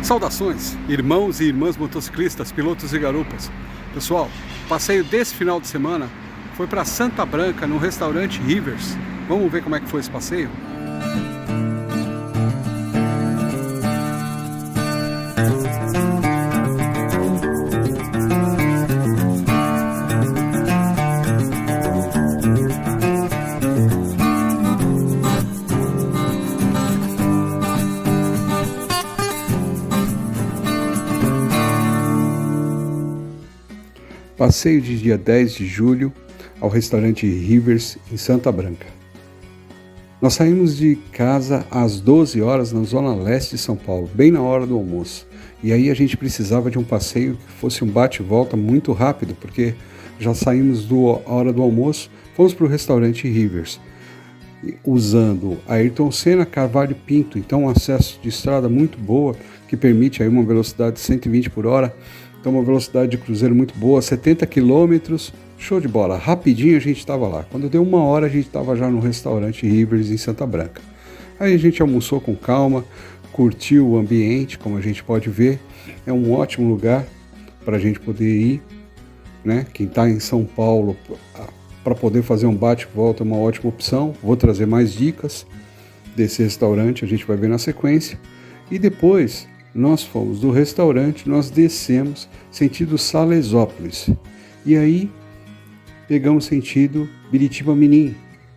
Saudações, irmãos e irmãs motociclistas, pilotos e garupas. Pessoal, o passeio desse final de semana foi para Santa Branca, no restaurante Rivers. Vamos ver como é que foi esse passeio? Passeio de dia 10 de julho ao restaurante Rivers em Santa Branca. Nós saímos de casa às 12 horas na zona leste de São Paulo, bem na hora do almoço. E aí a gente precisava de um passeio que fosse um bate e volta muito rápido, porque já saímos da hora do almoço, fomos para o restaurante Rivers, usando Ayrton Senna, Carvalho Pinto, então um acesso de estrada muito boa, que permite aí uma velocidade de 120 por hora, então uma velocidade de cruzeiro muito boa, 70 km, show de bola, rapidinho a gente estava lá. Quando deu 1 hora a gente estava já no restaurante Rivers em Santa Branca. Aí a gente almoçou com calma, curtiu o ambiente, como a gente pode ver, é um ótimo lugar para a gente poder ir, né? Quem está em São Paulo para poder fazer um bate-volta é uma ótima opção. Vou trazer mais dicas desse restaurante, a gente vai ver na sequência. E depois nós fomos do restaurante, nós descemos sentido Salesópolis. E aí pegamos sentido Biritiba Mirim,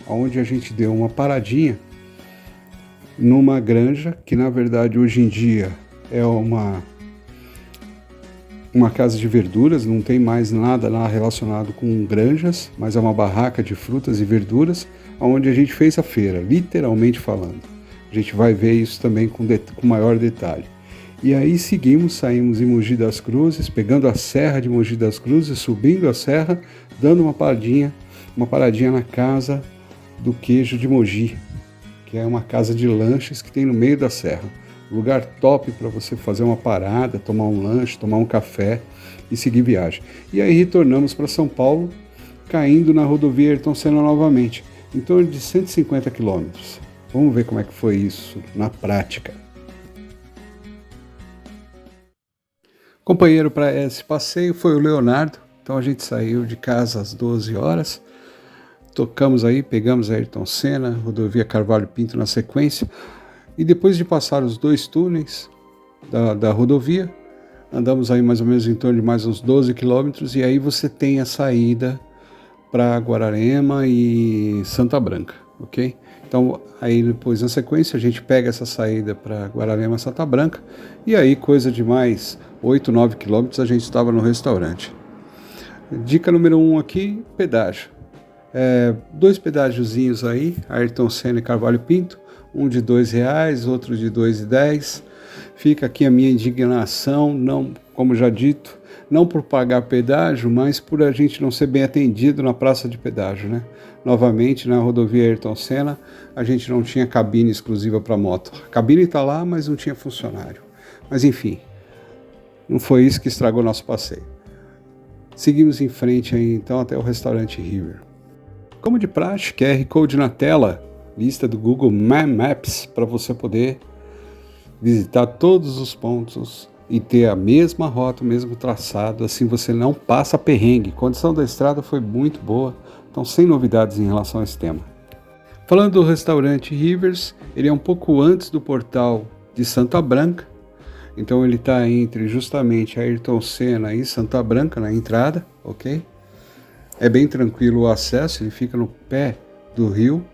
onde a gente deu uma paradinha numa granja, que na verdade hoje em dia é uma casa de verduras, não tem mais nada lá relacionado com granjas, mas é uma barraca de frutas e verduras, onde a gente fez a feira, literalmente falando. A gente vai ver isso também com maior detalhe. E aí saímos em Mogi das Cruzes, pegando a serra de Mogi das Cruzes, subindo a serra, dando uma paradinha na casa do queijo de Mogi, que é uma casa de lanches que tem no meio da serra. Lugar top para você fazer uma parada, tomar um lanche, tomar um café e seguir viagem. E aí retornamos para São Paulo, caindo na rodovia Ayrton Senna novamente, em torno de 150 quilômetros. Vamos ver como é que foi isso na prática. Companheiro para esse passeio foi o Leonardo, então a gente saiu de casa às 12 horas, tocamos aí, pegamos a Ayrton Senna, rodovia Carvalho Pinto na sequência, e depois de passar os 2 túneis da rodovia, andamos aí mais ou menos em torno de mais uns 12 quilômetros, e aí você tem a saída para Guararema e Santa Branca, ok? Então, aí depois na sequência a gente pega essa saída para Guararema, Santa Branca, e aí coisa de mais 8, 9 quilômetros a gente estava no restaurante. Dica número 1 aqui, pedágio. 2 pedágiozinhos aí, Ayrton Senna e Carvalho Pinto, um de R$2, outro de R$2,10. Fica aqui a minha indignação, não, como já dito, não por pagar pedágio, mas por a gente não ser bem atendido na praça de pedágio, né? Novamente, na rodovia Ayrton Senna, a gente não tinha cabine exclusiva para moto. A cabine está lá, mas não tinha funcionário. Mas enfim, não foi isso que estragou nosso passeio. Seguimos em frente aí, então, até o restaurante River. Como de praxe, QR Code na tela, lista do Google Maps para você poder visitar todos os pontos e ter a mesma rota, o mesmo traçado, assim você não passa perrengue. A condição da estrada foi muito boa, então sem novidades em relação a esse tema. Falando do restaurante Rivers, ele é um pouco antes do portal de Santa Branca, então ele está entre justamente Ayrton Senna e Santa Branca na entrada, ok? É bem tranquilo o acesso, ele fica no pé do rio,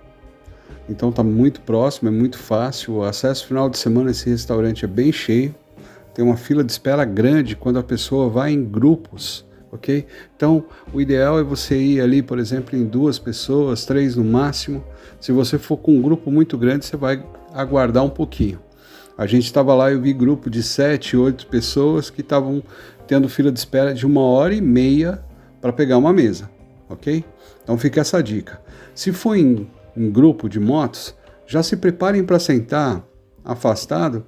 então está muito próximo, é muito fácil. O acesso final de semana esse restaurante é bem cheio, tem uma fila de espera grande quando a pessoa vai em grupos, ok? Então o ideal é você ir ali, por exemplo, em 2 pessoas, 3 no máximo. Se você for com um grupo muito grande, você vai aguardar um pouquinho. A gente estava lá e eu vi grupo de 7, 8 pessoas que estavam tendo fila de espera de 1h30 para pegar uma mesa, ok? Então fica essa dica. Se for em grupo de motos, já se preparem para sentar afastado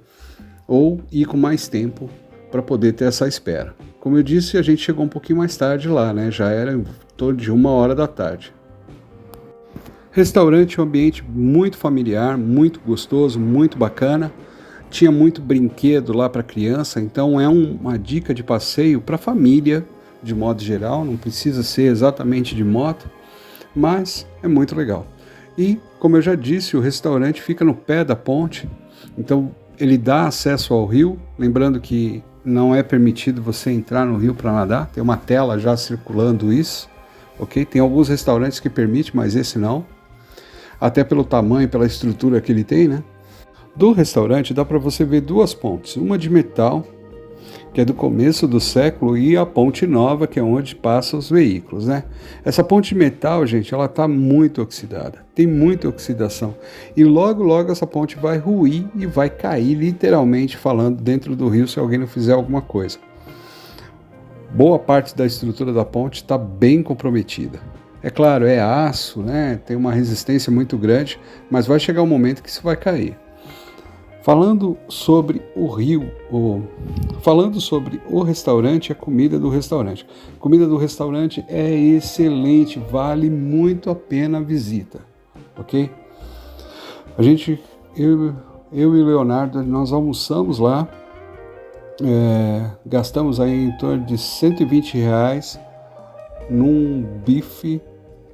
ou ir com mais tempo para poder ter essa espera. Como eu disse, a gente chegou um pouquinho mais tarde lá, né? Já era em torno de 1h da tarde. Restaurante, um ambiente muito familiar, muito gostoso, muito bacana. tinha muito brinquedo lá para criança, então é uma dica de passeio para família, de modo geral, não precisa ser exatamente de moto, mas é muito legal. E, como eu já disse, o restaurante fica no pé da ponte, então ele dá acesso ao rio, lembrando que não é permitido você entrar no rio para nadar, tem uma tela já circulando isso, ok? Tem alguns restaurantes que permitem, mas esse não, até pelo tamanho e pela estrutura que ele tem, né? Do restaurante dá para você ver duas pontes, uma de metal, que é do começo do século, e a ponte nova, que é onde passam os veículos, né? Essa ponte de metal, gente, ela está muito oxidada, tem muita oxidação, e logo, logo essa ponte vai ruir e vai cair, literalmente falando, dentro do rio, se alguém não fizer alguma coisa. Boa parte da estrutura da ponte está bem comprometida. É claro, é aço, né? Tem uma resistência muito grande, mas vai chegar um momento que isso vai cair. Falando sobre o rio, falando sobre o restaurante, a comida do restaurante. A comida do restaurante é excelente, vale muito a pena a visita, ok? Eu e o Leonardo, nós almoçamos lá, gastamos aí em torno de R$120 num bife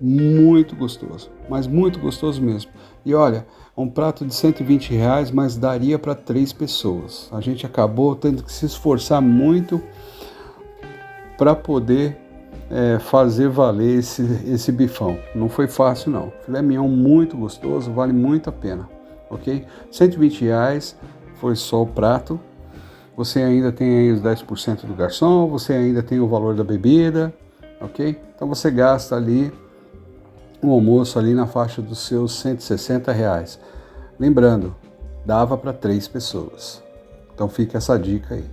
muito gostoso, mas muito gostoso mesmo. E olha, um prato de R$120, mas daria para 3 pessoas. A gente acabou tendo que se esforçar muito para poder fazer valer esse bifão. Não foi fácil não. Filé mignon muito gostoso, vale muito a pena, ok? R$120 foi só o prato. Você ainda tem aí os 10% do garçom, você ainda tem o valor da bebida, ok? Então você gasta ali um almoço ali na faixa dos seus R$160. Lembrando, dava para 3 pessoas. Então fica essa dica aí.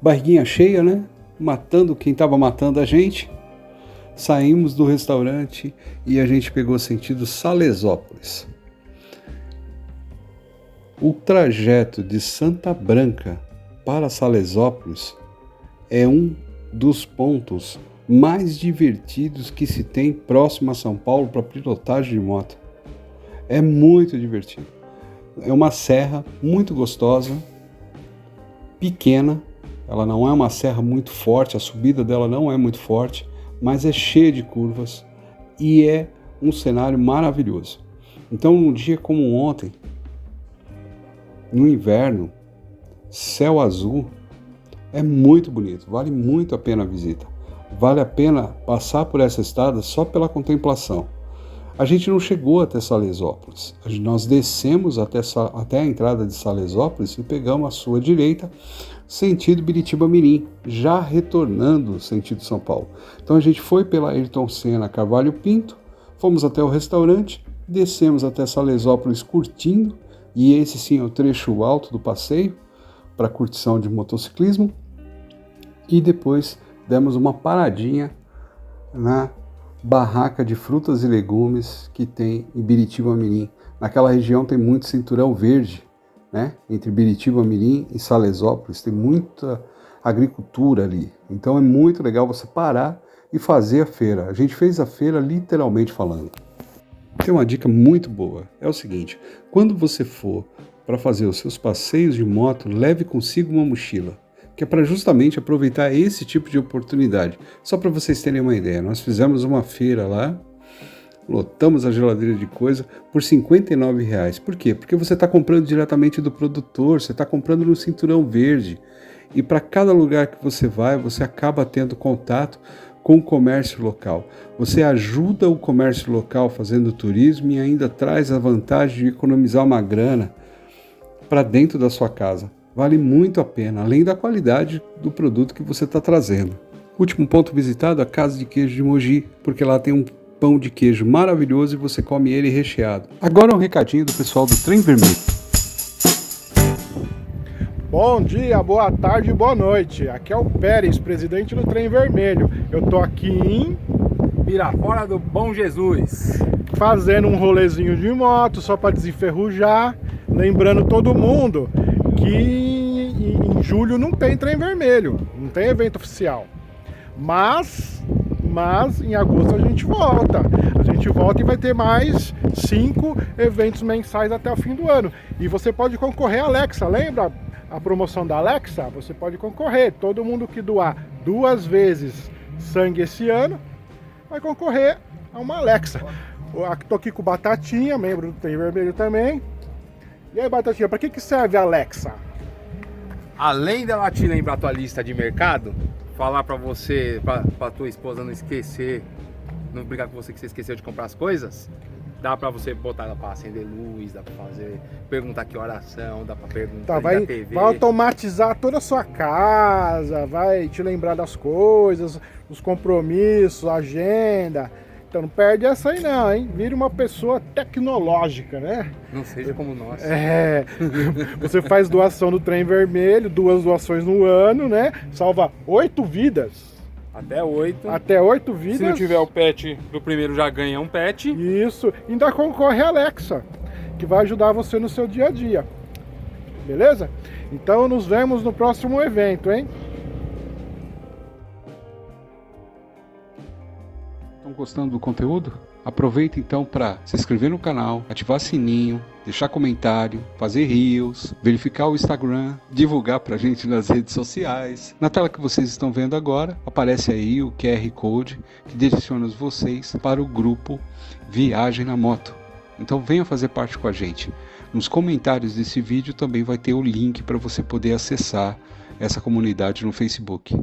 Barriguinha cheia, né? Matando quem estava matando a gente. Saímos do restaurante e a gente pegou sentido Salesópolis. O trajeto de Santa Branca para Salesópolis é um dos pontos mais divertidos que se tem próximo a São Paulo para pilotagem de moto. É muito divertido. É uma serra muito gostosa, pequena, ela não é uma serra muito forte, a subida dela não é muito forte, mas é cheia de curvas e é um cenário maravilhoso. Então, num dia como ontem, no inverno, céu azul, é muito bonito, vale muito a pena a visita. Vale a pena passar por essa estrada só pela contemplação. A gente não chegou até Salesópolis. Nós descemos até a entrada de Salesópolis e pegamos a sua direita, sentido Biritiba-Mirim, já retornando sentido São Paulo. Então a gente foi pela Ayrton Senna Carvalho Pinto, fomos até o restaurante, descemos até Salesópolis curtindo, e esse sim é o trecho alto do passeio para curtição de motociclismo, e depois demos uma paradinha na barraca de frutas e legumes que tem em Biritiba-Mirim. Naquela região tem muito cinturão verde, né? Entre Biritiba-Mirim e Salesópolis, tem muita agricultura ali. Então é muito legal você parar e fazer a feira. A gente fez a feira literalmente falando. Tem uma dica muito boa, é o seguinte: quando você for para fazer os seus passeios de moto, leve consigo uma mochila, que é para justamente aproveitar esse tipo de oportunidade. Só para vocês terem uma ideia, nós fizemos uma feira lá, lotamos a geladeira de coisa por R$59. Por quê? Porque você está comprando diretamente do produtor, você está comprando no cinturão verde, e para cada lugar que você vai, você acaba tendo contato com o comércio local. Você ajuda o comércio local fazendo turismo e ainda traz a vantagem de economizar uma grana para dentro da sua casa. Vale muito a pena, além da qualidade do produto que você está trazendo. Último ponto visitado, a Casa de Queijo de Mogi, porque lá tem um pão de queijo maravilhoso e você come ele recheado. Agora um recadinho do pessoal do Trem Vermelho. Bom dia, boa tarde e boa noite. Aqui é o Pérez, presidente do Trem Vermelho. Eu tô aqui em Pirapora do Bom Jesus, fazendo um rolezinho de moto só para desenferrujar. Lembrando todo mundo que em julho não tem Trem Vermelho, não tem evento oficial. Mas em agosto a gente volta. A gente volta e vai ter mais 5 eventos mensais até o fim do ano. E você pode concorrer, Alexa, lembra? a promoção da Alexa, você pode concorrer. Todo mundo que doar 2 vezes sangue esse ano vai concorrer a uma Alexa. Tô aqui com o Batatinha, membro do Trem Vermelho também. E aí, Batatinha, para que serve a Alexa? Além dela te lembrar a tua lista de mercado, falar pra você, pra tua esposa não esquecer, não brigar com você que você esqueceu de comprar as coisas, dá pra você botar ela pra acender luz, dá pra perguntar que oração, dá pra perguntar vai, da TV. vai automatizar toda a sua casa, vai te lembrar das coisas, os compromissos, a agenda. Então não perde essa aí não, hein? Vire uma pessoa tecnológica, né? Não seja como nós. Você faz doação do Trem Vermelho, 2 doações no ano, né? Salva 8 vidas. Até 8. Até 8 vidas. Se não tiver o pet do primeiro, já ganha um pet. Isso. Ainda concorre a Alexa, que vai ajudar você no seu dia a dia. Beleza? Então nos vemos no próximo evento, hein? Estão gostando do conteúdo? Aproveita então para se inscrever no canal, ativar sininho, deixar comentário, fazer reels, verificar o Instagram, divulgar pra gente nas redes sociais. Na tela que vocês estão vendo agora, aparece aí o QR Code que direciona vocês para o grupo Viagem na Moto. Então venha fazer parte com a gente. Nos comentários desse vídeo também vai ter o link para você poder acessar essa comunidade no Facebook.